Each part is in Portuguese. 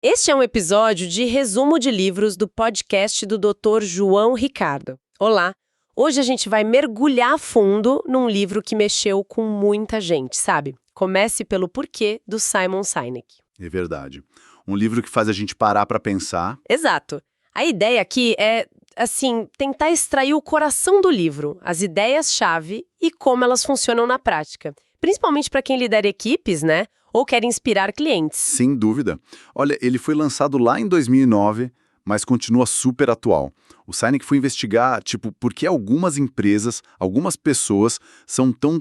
Este é um episódio de resumo de livros do podcast do Dr. João Ricardo. Olá! Hoje a gente vai mergulhar a fundo num livro que mexeu com muita gente, sabe? Comece pelo Porquê, do Simon Sinek. É verdade. Um livro que faz a gente parar para pensar. Exato. A ideia aqui é, tentar extrair o coração do livro, as ideias-chave e como elas funcionam na prática. Principalmente para quem lidera equipes, né? Ou quer inspirar clientes. Sem dúvida. Olha, ele foi lançado lá em 2009, mas continua super atual. O Sinek foi investigar, por que algumas empresas, algumas pessoas são tão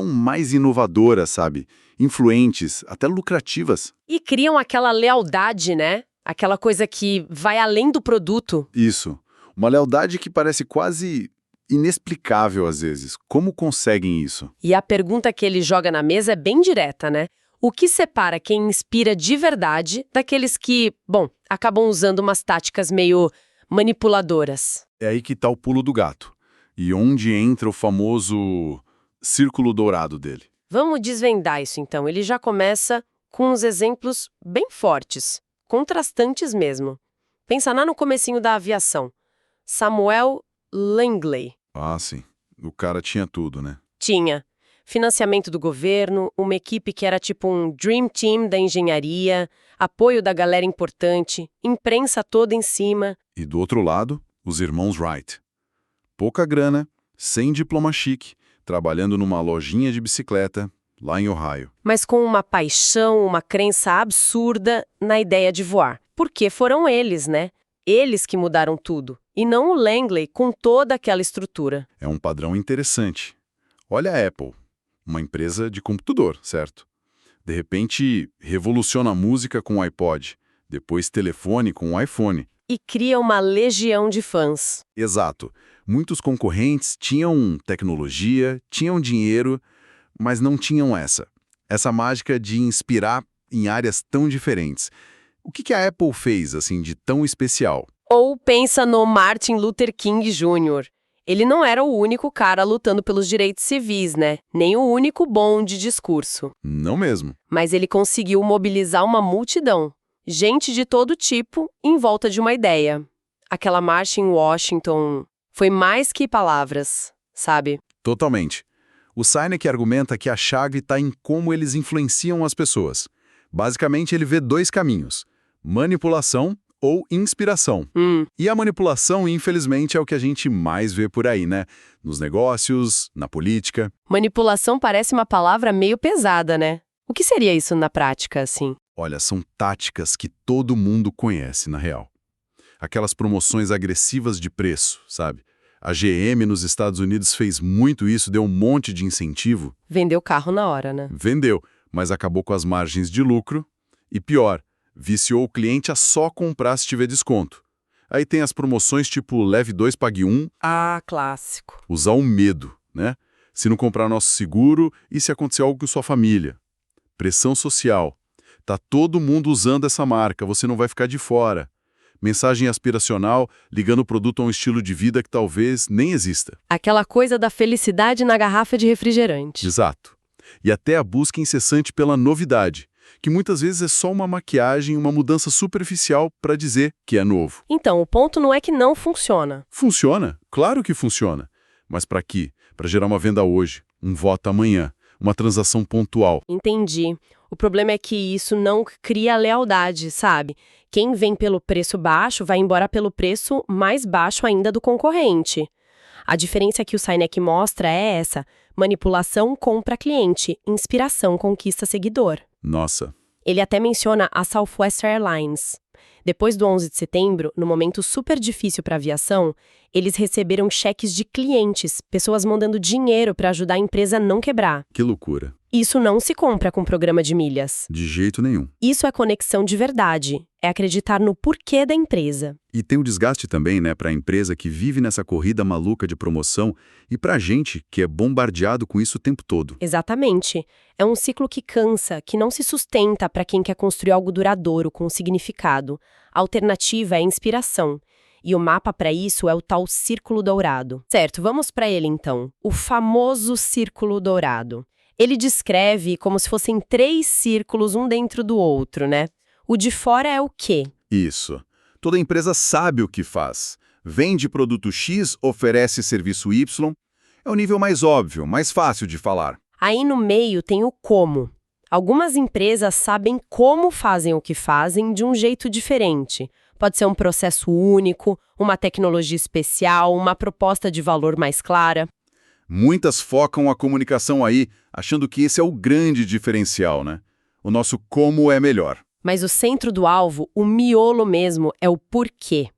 mais inovadoras, sabe? Influentes, até lucrativas. E criam aquela lealdade, né? Aquela coisa que vai além do produto. Isso. Uma lealdade que parece quase inexplicável às vezes. Como conseguem isso? E a pergunta que ele joga na mesa é bem direta, né? O que separa quem inspira de verdade daqueles que, acabam usando umas táticas meio manipuladoras? É aí que tá o pulo do gato. E onde entra o famoso círculo dourado dele. Vamos desvendar isso então. Ele já começa com uns exemplos bem fortes, contrastantes mesmo. Pensa lá no comecinho da aviação. Samuel Langley. Ah, sim. O cara tinha tudo, né? Tinha financiamento do governo, uma equipe que era tipo um dream team da engenharia, apoio da galera importante, imprensa toda em cima. E do outro lado, os irmãos Wright. Pouca grana, sem diploma chique, trabalhando numa lojinha de bicicleta, lá em Ohio. Mas com uma paixão, uma crença absurda na ideia de voar. Porque foram eles, né? Eles que mudaram tudo. E não o Langley com toda aquela estrutura. É um padrão interessante. Olha a Apple, uma empresa de computador, certo? De repente, revoluciona a música com o iPod, depois telefone com o iPhone. E cria uma legião de fãs. Exato. Muitos concorrentes tinham tecnologia, tinham dinheiro, mas não tinham essa mágica de inspirar em áreas tão diferentes. O que a Apple fez, de tão especial? Ou pensa no Martin Luther King Jr. Ele não era o único cara lutando pelos direitos civis, né? Nem o único bom de discurso. Não mesmo. Mas ele conseguiu mobilizar uma multidão. Gente de todo tipo em volta de uma ideia. Aquela marcha em Washington foi mais que palavras, sabe? Totalmente. O Sinek argumenta que a chave está em como eles influenciam as pessoas. Basicamente, ele vê dois caminhos: manipulação ou inspiração. E a manipulação, infelizmente, é o que a gente mais vê por aí, né? Nos negócios, na política. Manipulação parece uma palavra meio pesada, né? O que seria isso na prática, assim? Olha, são táticas que todo mundo conhece, na real. Aquelas promoções agressivas de preço, sabe? A GM nos Estados Unidos fez muito isso, deu um monte de incentivo. Vendeu carro na hora, né? Vendeu, mas acabou com as margens de lucro. E pior, viciou o cliente a só comprar se tiver desconto. Aí tem as promoções tipo leve 2, pague 1. Ah, clássico. Usar o medo, né? Se não comprar nosso seguro e se acontecer algo com sua família. Pressão social. Tá todo mundo usando essa marca, você não vai ficar de fora. Mensagem aspiracional, ligando o produto a um estilo de vida que talvez nem exista. Aquela coisa da felicidade na garrafa de refrigerante. Exato. E até a busca incessante pela novidade, que muitas vezes é só uma maquiagem, uma mudança superficial para dizer que é novo. Então, o ponto não é que não funciona. Funciona? Claro que funciona. Mas para quê? Para gerar uma venda hoje, um voto amanhã, uma transação pontual. Entendi. O problema é que isso não cria lealdade, sabe? Quem vem pelo preço baixo vai embora pelo preço mais baixo ainda do concorrente. A diferença que o Sinek mostra é essa: manipulação compra cliente, inspiração conquista seguidor. Nossa. Ele até menciona a Southwest Airlines. Depois do 11 de setembro, no momento super difícil para a aviação, eles receberam cheques de clientes, pessoas mandando dinheiro para ajudar a empresa a não quebrar. Que loucura. Isso não se compra com programa de milhas. De jeito nenhum. Isso é conexão de verdade. É acreditar no porquê da empresa. E tem o desgaste também, né, para a empresa que vive nessa corrida maluca de promoção e para a gente que é bombardeado com isso o tempo todo. Exatamente. É um ciclo que cansa, que não se sustenta para quem quer construir algo duradouro, com significado. A alternativa é a inspiração. E o mapa para isso é o tal Círculo Dourado. Certo, vamos para ele então. O famoso Círculo Dourado. Ele descreve como se fossem 3 círculos um dentro do outro, né? O de fora é o quê? Isso. Toda empresa sabe o que faz. Vende produto X, oferece serviço Y. É o nível mais óbvio, mais fácil de falar. Aí no meio tem o como. Algumas empresas sabem como fazem o que fazem de um jeito diferente. Pode ser um processo único, uma tecnologia especial, uma proposta de valor mais clara. Muitas focam a comunicação aí, achando que esse é o grande diferencial, né? O nosso como é melhor. Mas o centro do alvo, o miolo mesmo, é o porquê.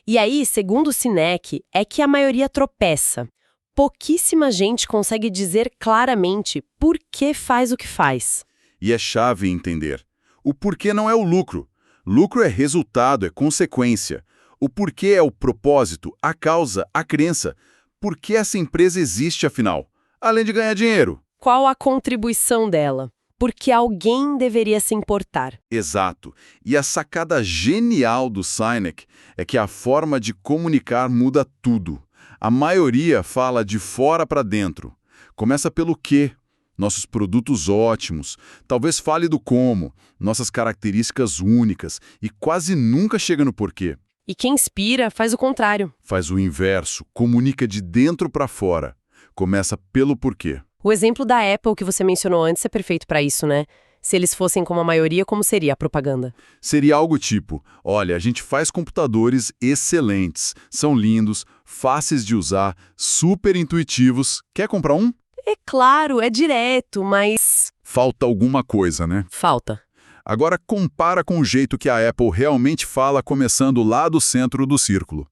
E aí, segundo o Sinek, é que a maioria tropeça. Pouquíssima gente consegue dizer claramente por que faz o que faz. E é chave entender. O porquê não é o lucro. Lucro é resultado, é consequência. O porquê é o propósito, a causa, a crença. Por que essa empresa existe, afinal? Além de ganhar dinheiro. Qual a contribuição dela? Porque alguém deveria se importar. Exato. E a sacada genial do Sinek é que a forma de comunicar muda tudo. A maioria fala de fora para dentro. Começa pelo quê? Nossos produtos ótimos. Talvez fale do como, nossas características únicas. E quase nunca chega no porquê. E quem inspira faz o contrário. Faz o inverso, comunica de dentro para fora. Começa pelo porquê. O exemplo da Apple que você mencionou antes é perfeito para isso, né? Se eles fossem como a maioria, como seria a propaganda? Seria algo tipo, olha, a gente faz computadores excelentes, são lindos, fáceis de usar, super intuitivos. Quer comprar um? É claro, é direto, mas... Falta alguma coisa, né? Falta. Agora compara com o jeito que a Apple realmente fala, começando lá do centro do círculo.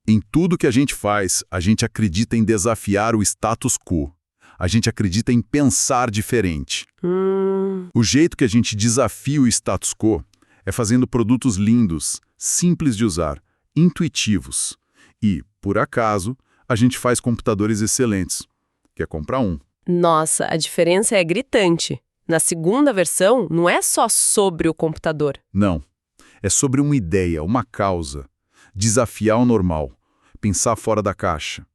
Em tudo que a gente faz, a gente acredita em desafiar o status quo. A gente acredita em pensar diferente. O jeito que a gente desafia o status quo é fazendo produtos lindos, simples de usar, intuitivos. E, por acaso, a gente faz computadores excelentes. Quer comprar um? Nossa, a diferença é gritante. Na segunda versão, não é só sobre o computador. Não. É sobre uma ideia, uma causa. Desafiar o normal. Pensar fora da caixa.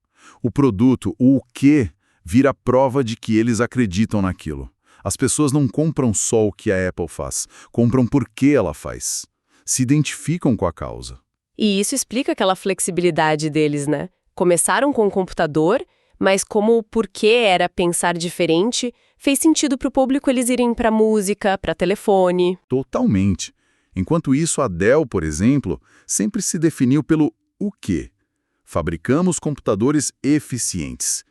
O produto, o quê, vira prova de que eles acreditam naquilo. As pessoas não compram só o que a Apple faz, compram por que ela faz. Se identificam com a causa. E isso explica aquela flexibilidade deles, né? Começaram com o computador, mas como o porquê era pensar diferente, fez sentido para o público eles irem para música, para telefone. Totalmente. Enquanto isso, a Dell, por exemplo, sempre se definiu pelo o quê. Fabricamos computadores eficientes.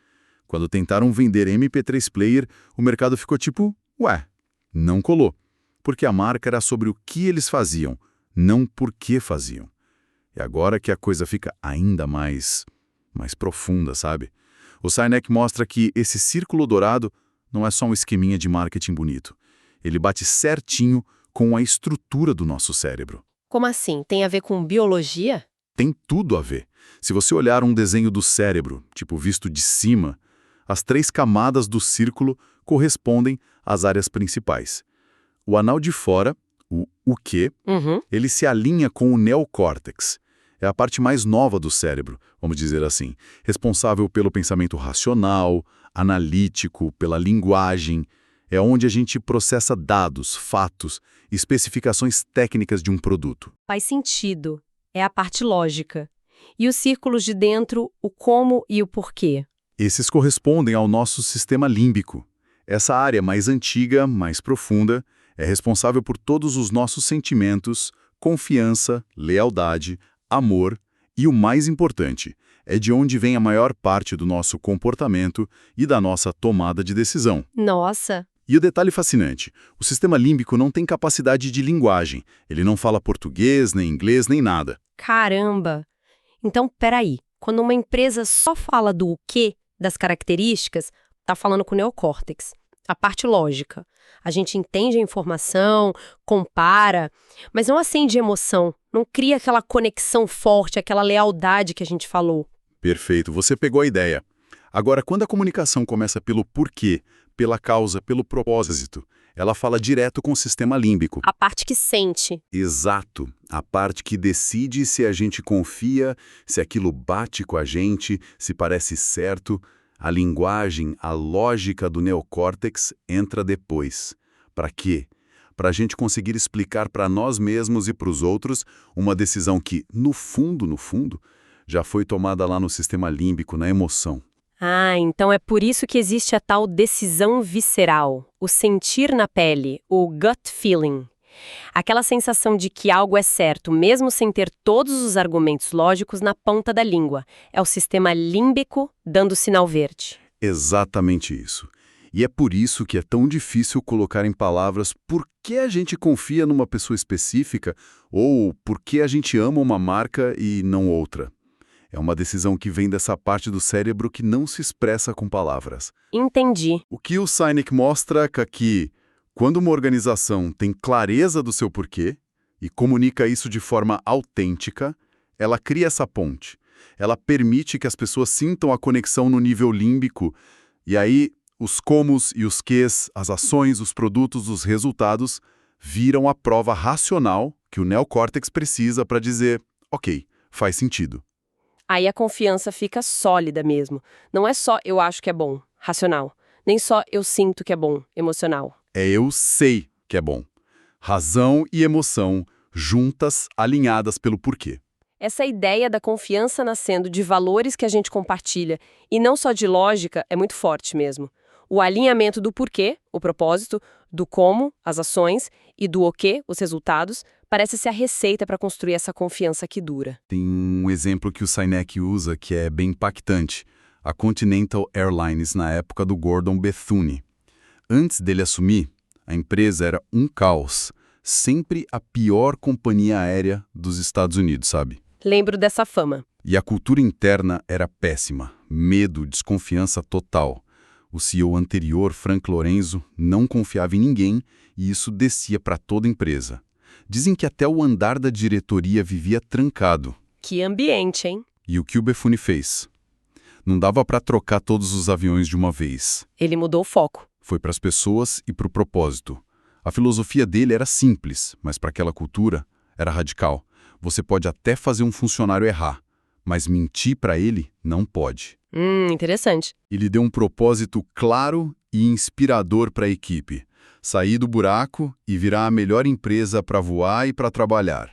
Quando tentaram vender MP3 Player, o mercado ficou tipo, ué, não colou. Porque a marca era sobre o que eles faziam, não por que faziam. E agora que a coisa fica ainda mais profunda, sabe? O Sinek mostra que esse círculo dourado não é só um esqueminha de marketing bonito. Ele bate certinho com a estrutura do nosso cérebro. Como assim? Tem a ver com biologia? Tem tudo a ver. Se você olhar um desenho do cérebro, tipo visto de cima, as 3 camadas do círculo correspondem às áreas principais. O anal de fora, o quê, ele se alinha com o neocórtex. É a parte mais nova do cérebro, vamos dizer assim, responsável pelo pensamento racional, analítico, pela linguagem. É onde a gente processa dados, fatos, especificações técnicas de um produto. Faz sentido. É a parte lógica. E os círculos de dentro, o como e o porquê? Esses correspondem ao nosso sistema límbico. Essa área mais antiga, mais profunda, é responsável por todos os nossos sentimentos, confiança, lealdade, amor e, o mais importante, é de onde vem a maior parte do nosso comportamento e da nossa tomada de decisão. Nossa! E o detalhe fascinante, o sistema límbico não tem capacidade de linguagem. Ele não fala português, nem inglês, nem nada. Caramba! Então, peraí. Quando uma empresa só fala do o quê, das características, tá falando com o neocórtex. A parte lógica. A gente entende a informação, compara, mas não acende emoção, não cria aquela conexão forte, aquela lealdade que a gente falou. Perfeito, você pegou a ideia. Agora, quando a comunicação começa pelo porquê, pela causa, pelo propósito, ela fala direto com o sistema límbico. A parte que sente. Exato. A parte que decide se a gente confia, se aquilo bate com a gente, se parece certo. A linguagem, a lógica do neocórtex entra depois. Para quê? para a gente conseguir explicar para nós mesmos e para os outros uma decisão que, no fundo, já foi tomada lá no sistema límbico, na emoção. Ah, então é por isso que existe a tal decisão visceral, o sentir na pele, o gut feeling. Aquela sensação de que algo é certo, mesmo sem ter todos os argumentos lógicos na ponta da língua. É o sistema límbico dando sinal verde. Exatamente isso. E é por isso que é tão difícil colocar em palavras por que a gente confia numa pessoa específica ou por que a gente ama uma marca e não outra. É uma decisão que vem dessa parte do cérebro que não se expressa com palavras. Entendi. O que o Sinek mostra é que, quando uma organização tem clareza do seu porquê e comunica isso de forma autêntica, ela cria essa ponte. Ela permite que as pessoas sintam a conexão no nível límbico e aí os comos e os quês, as ações, os produtos, os resultados viram a prova racional que o neocórtex precisa para dizer, ok, faz sentido. Aí a confiança fica sólida mesmo. Não é só eu acho que é bom, racional. Nem só eu sinto que é bom, emocional. É eu sei que é bom. Razão e emoção juntas, alinhadas pelo porquê. Essa ideia da confiança nascendo de valores que a gente compartilha e não só de lógica é muito forte mesmo. O alinhamento do porquê, o propósito, do como, as ações, e do o quê, os resultados, parece ser a receita para construir essa confiança que dura. Tem um exemplo que o Sinek usa que é bem impactante. A Continental Airlines na época do Gordon Bethune. Antes dele assumir, a empresa era um caos. Sempre a pior companhia aérea dos Estados Unidos, sabe? Lembro dessa fama. E a cultura interna era péssima. Medo, desconfiança total. O CEO anterior, Frank Lorenzo, não confiava em ninguém e isso descia para toda a empresa. Dizem que até o andar da diretoria vivia trancado. Que ambiente, hein? E o que o Bethune fez? Não dava para trocar todos os aviões de uma vez. Ele mudou o foco. Foi para as pessoas e para o propósito. A filosofia dele era simples, mas para aquela cultura era radical. Você pode até fazer um funcionário errar, mas mentir para ele não pode. Interessante. Ele deu um propósito claro e inspirador para a equipe. Sair do buraco e virar a melhor empresa para voar e para trabalhar.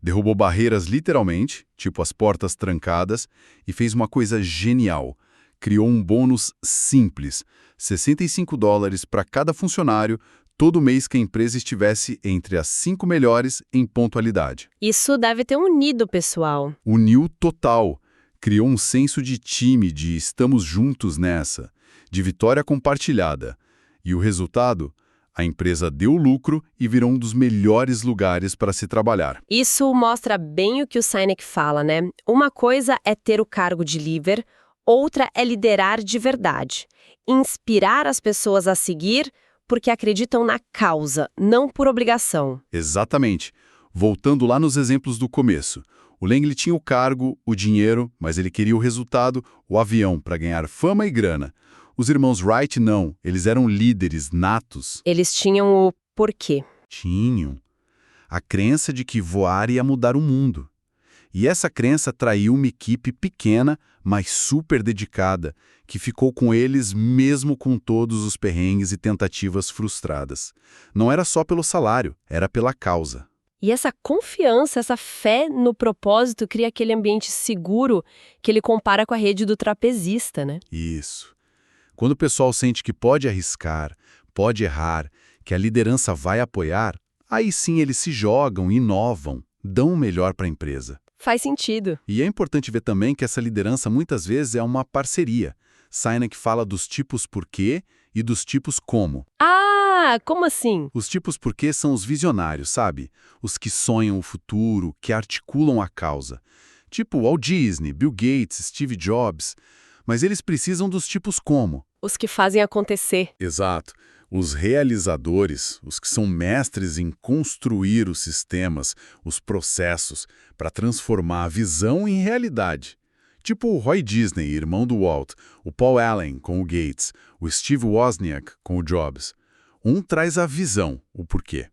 Derrubou barreiras literalmente, tipo as portas trancadas, e fez uma coisa genial. Criou um bônus simples, $65 para cada funcionário, todo mês que a empresa estivesse entre as 5 melhores em pontualidade. Isso deve ter unido o pessoal. Uniu total. Criou um senso de time, de estamos juntos nessa, de vitória compartilhada. E o resultado? A empresa deu lucro e virou um dos melhores lugares para se trabalhar. Isso mostra bem o que o Sinek fala, né? Uma coisa é ter o cargo de líder, outra é liderar de verdade. Inspirar as pessoas a seguir porque acreditam na causa, não por obrigação. Exatamente. Voltando lá nos exemplos do começo. O Langley tinha o cargo, o dinheiro, mas ele queria o resultado, o avião, para ganhar fama e grana. Os irmãos Wright não, eles eram líderes natos. Eles tinham o porquê. Tinham. A crença de que voar ia mudar o mundo. E essa crença atraiu uma equipe pequena, mas super dedicada, que ficou com eles mesmo com todos os perrengues e tentativas frustradas. Não era só pelo salário, era pela causa. E essa confiança, essa fé no propósito cria aquele ambiente seguro que ele compara com a rede do trapezista, né? Isso. Quando o pessoal sente que pode arriscar, pode errar, que a liderança vai apoiar, aí sim eles se jogam, inovam, dão o melhor para a empresa. Faz sentido. E é importante ver também que essa liderança muitas vezes é uma parceria. Sinek fala dos tipos porquê e dos tipos como. Como assim? Os tipos porquê são os visionários, sabe? Os que sonham o futuro, que articulam a causa. Tipo Walt Disney, Bill Gates, Steve Jobs. Mas eles precisam dos tipos como. Os que fazem acontecer. Exato. Os realizadores, os que são mestres em construir os sistemas, os processos, para transformar a visão em realidade. Tipo o Roy Disney, irmão do Walt, o Paul Allen com o Gates, o Steve Wozniak com o Jobs. Um traz a visão, o porquê.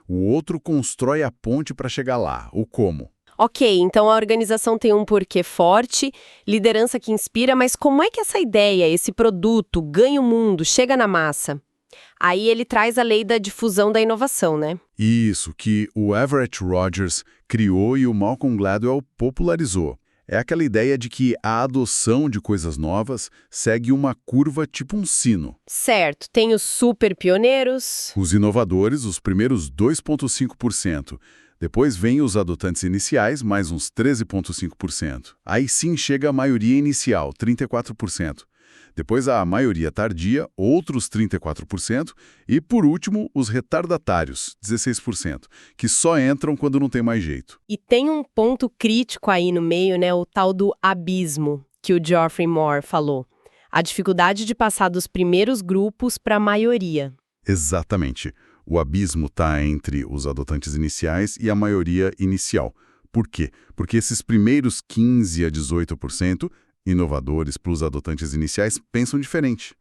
O outro constrói a ponte para chegar lá, o como. Ok, então a organização tem um porquê forte, liderança que inspira, mas como é que essa ideia, esse produto, ganha o mundo, chega na massa? Aí ele traz a lei da difusão da inovação, né? Isso, que o Everett Rogers criou e o Malcolm Gladwell popularizou. É aquela ideia de que a adoção de coisas novas segue uma curva tipo um sino. Certo, tem os super pioneiros. Os inovadores, os primeiros 2,5%. Depois vem os adotantes iniciais, mais uns 13,5%. Aí sim chega a maioria inicial, 34%. Depois a maioria tardia, outros 34%. E, por último, os retardatários, 16%, que só entram quando não tem mais jeito. E tem um ponto crítico aí no meio, né? O tal do abismo, que o Geoffrey Moore falou. A dificuldade de passar dos primeiros grupos para a maioria. Exatamente. O abismo está entre os adotantes iniciais e a maioria inicial. Por quê? Porque esses primeiros 15% a 18%, inovadores para os adotantes iniciais, pensam diferente.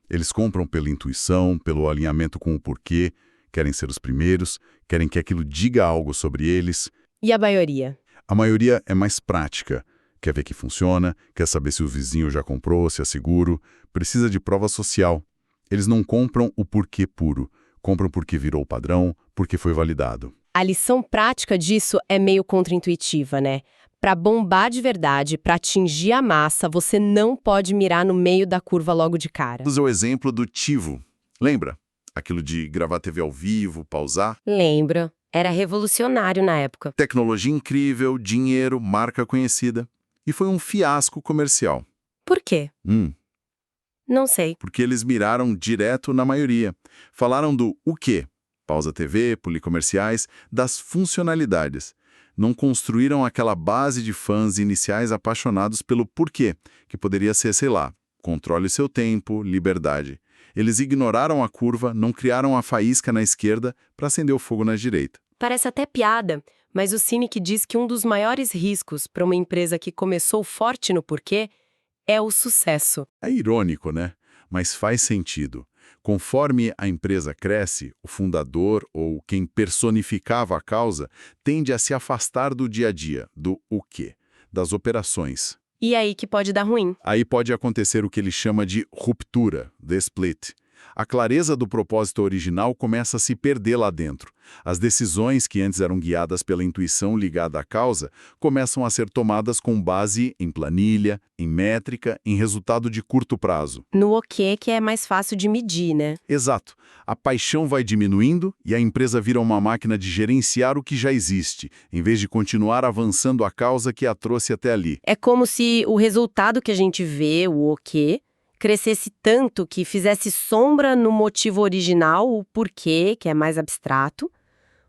Eles compram pela intuição, pelo alinhamento com o porquê, querem ser os primeiros, querem que aquilo diga algo sobre eles. E a maioria? A maioria é mais prática. Quer ver que funciona, quer saber se o vizinho já comprou, se é seguro, precisa de prova social. Eles não compram o porquê puro. Compram porque virou padrão, porque foi validado. A lição prática disso é meio contraintuitiva, né? Para bombar de verdade, para atingir a massa, você não pode mirar no meio da curva logo de cara. Usa o exemplo do TiVo. Lembra? Aquilo de gravar TV ao vivo, pausar? Lembro. Era revolucionário na época. Tecnologia incrível, dinheiro, marca conhecida. E foi um fiasco comercial. Por quê? Não sei. Porque eles miraram direto na maioria. Falaram do o quê? Pausa TV, policomerciais, das funcionalidades. Não construíram aquela base de fãs iniciais apaixonados pelo porquê, que poderia ser, sei lá, controle seu tempo, liberdade. Eles ignoraram a curva, não criaram a faísca na esquerda para acender o fogo na direita. Parece até piada, mas o Sinek diz que um dos maiores riscos para uma empresa que começou forte no porquê é o sucesso. É irônico, né? Mas faz sentido. Conforme a empresa cresce, o fundador ou quem personificava a causa tende a se afastar do dia a dia, do o quê, das operações. E aí que pode dar ruim. Aí pode acontecer o que ele chama de ruptura, the split. A clareza do propósito original começa a se perder lá dentro. As decisões que antes eram guiadas pela intuição ligada à causa começam a ser tomadas com base em planilha, em métrica, em resultado de curto prazo. No o quê que é mais fácil de medir, né? Exato. A paixão vai diminuindo e a empresa vira uma máquina de gerenciar o que já existe, em vez de continuar avançando a causa que a trouxe até ali. É como se o resultado que a gente vê, o quê, crescesse tanto que fizesse sombra no motivo original, o porquê, que é mais abstrato.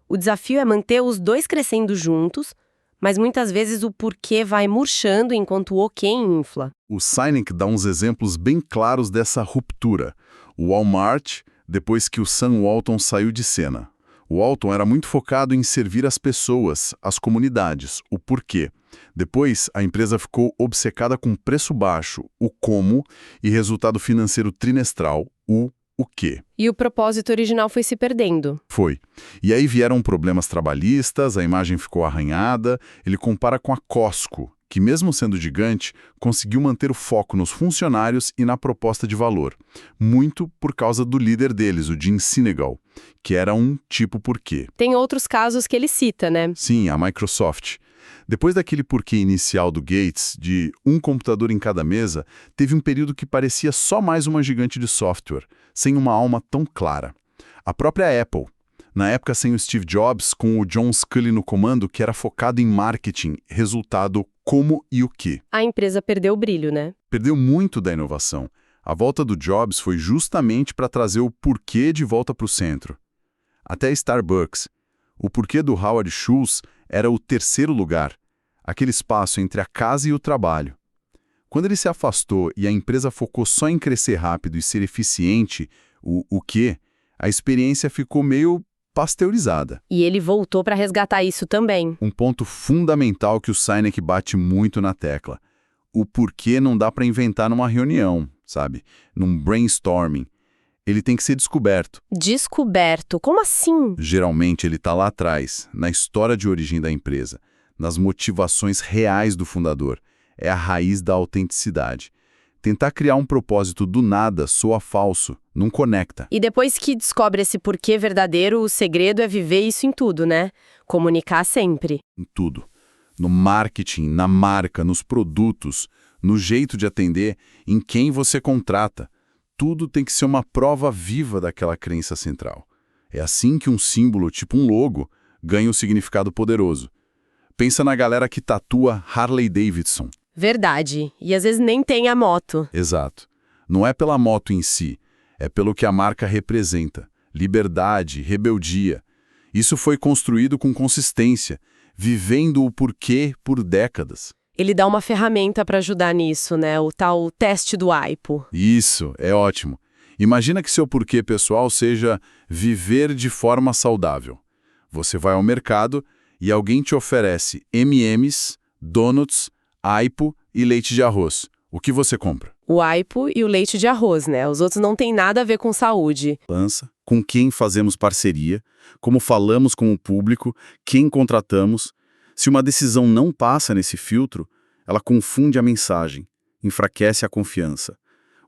O desafio é manter os dois crescendo juntos, mas muitas vezes o porquê vai murchando enquanto o quê infla. O Sinek dá uns exemplos bem claros dessa ruptura. O Walmart, depois que o Sam Walton saiu de cena. O Walton era muito focado em servir as pessoas, as comunidades, o porquê. Depois, a empresa ficou obcecada com preço baixo, o como, e resultado financeiro trimestral, o quê. E o propósito original foi se perdendo. Foi. E aí vieram problemas trabalhistas, a imagem ficou arranhada. Ele compara com a Costco, que mesmo sendo gigante, conseguiu manter o foco nos funcionários e na proposta de valor. Muito por causa do líder deles, o Jim Sinegal, que era um tipo porquê. Tem outros casos que ele cita, né? Sim, a Microsoft. Depois daquele porquê inicial do Gates, de um computador em cada mesa, teve um período que parecia só mais uma gigante de software, sem uma alma tão clara. A própria Apple, na época sem o Steve Jobs, com o John Sculley no comando, que era focado em marketing, resultado como e o quê. A empresa perdeu o brilho, né? Perdeu muito da inovação. A volta do Jobs foi justamente para trazer o porquê de volta para o centro. Até Starbucks. O porquê do Howard Schultz era o terceiro lugar, aquele espaço entre a casa e o trabalho. Quando ele se afastou e a empresa focou só em crescer rápido e ser eficiente, o quê, a experiência ficou meio pasteurizada. E ele voltou para resgatar isso também. Um ponto fundamental que o Sinek bate muito na tecla. O porquê não dá para inventar numa reunião, sabe? Num brainstorming. Ele tem que ser descoberto. Descoberto? Como assim? Geralmente ele está lá atrás, na história de origem da empresa, nas motivações reais do fundador. É a raiz da autenticidade. Tentar criar um propósito do nada soa falso, não conecta. E depois que descobre esse porquê verdadeiro, o segredo é viver isso em tudo, né? Comunicar sempre. Em tudo. No marketing, na marca, nos produtos, no jeito de atender, em quem você contrata. Tudo tem que ser uma prova viva daquela crença central. É assim que um símbolo, tipo um logo, ganha um significado poderoso. Pensa na galera que tatua Harley Davidson. Verdade. E às vezes nem tem a moto. Exato. Não é pela moto em si, é pelo que a marca representa. Liberdade, rebeldia. Isso foi construído com consistência, vivendo o porquê por décadas. Ele dá uma ferramenta para ajudar nisso, né? O tal teste do AIPO. Isso, é ótimo. Imagina que seu porquê pessoal seja viver de forma saudável. Você vai ao mercado e alguém te oferece M&M's, donuts, AIPO e leite de arroz. O que você compra? O AIPO e o leite de arroz, né? Os outros não têm nada a ver com saúde. Lança, com quem fazemos parceria, como falamos com o público, quem contratamos. Se uma decisão não passa nesse filtro, ela confunde a mensagem, enfraquece a confiança.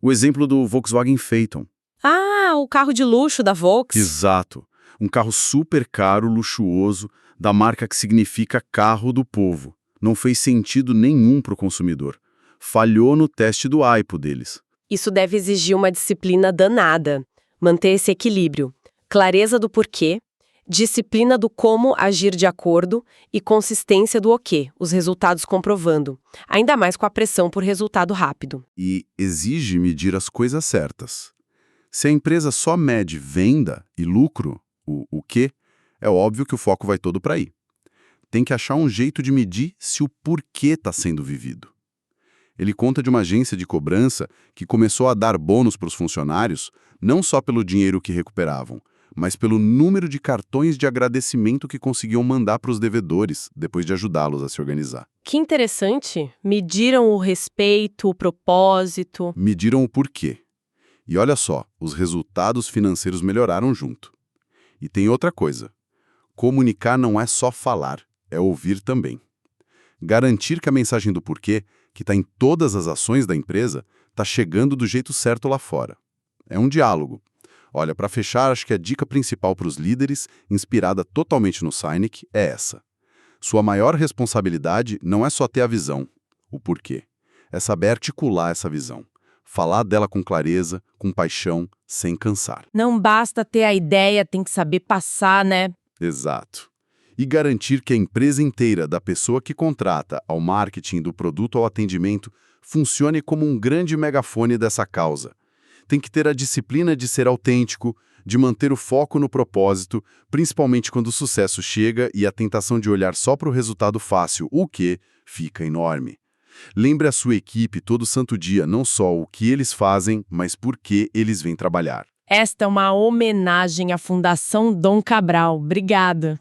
O exemplo do Volkswagen Phaeton. Ah, o carro de luxo da Volks. Exato. Um carro super caro, luxuoso, da marca que significa carro do povo. Não fez sentido nenhum para o consumidor. Falhou no teste do AIPO deles. Isso deve exigir uma disciplina danada. Manter esse equilíbrio. Clareza do porquê, disciplina do como agir de acordo e consistência do o quê, os resultados comprovando. Ainda mais com a pressão por resultado rápido. E exige medir as coisas certas. Se a empresa só mede venda e lucro, o quê, é óbvio que o foco vai todo para aí. Tem que achar um jeito de medir se o porquê está sendo vivido. Ele conta de uma agência de cobrança que começou a dar bônus para os funcionários, não só pelo dinheiro que recuperavam, mas pelo número de cartões de agradecimento que conseguiam mandar para os devedores, depois de ajudá-los a se organizar. Que interessante. Mediram o respeito, o propósito. Mediram o porquê. E olha só, os resultados financeiros melhoraram junto. E tem outra coisa. Comunicar não é só falar, é ouvir também. Garantir que a mensagem do porquê, que está em todas as ações da empresa, está chegando do jeito certo lá fora. É um diálogo. Olha, para fechar, acho que a dica principal para os líderes, inspirada totalmente no Sinek, é essa. Sua maior responsabilidade não é só ter a visão, o porquê. É saber articular essa visão. Falar dela com clareza, com paixão, sem cansar. Não basta ter a ideia, tem que saber passar, né? Exato. E garantir que a empresa inteira, da pessoa que contrata ao marketing, do produto ao atendimento, funcione como um grande megafone dessa causa. Tem que ter a disciplina de ser autêntico, de manter o foco no propósito, principalmente quando o sucesso chega e a tentação de olhar só para o resultado fácil, o que, fica enorme. Lembre a sua equipe todo santo dia não só o que eles fazem, mas por que eles vêm trabalhar. Esta é uma homenagem à Fundação Dom Cabral. Obrigada.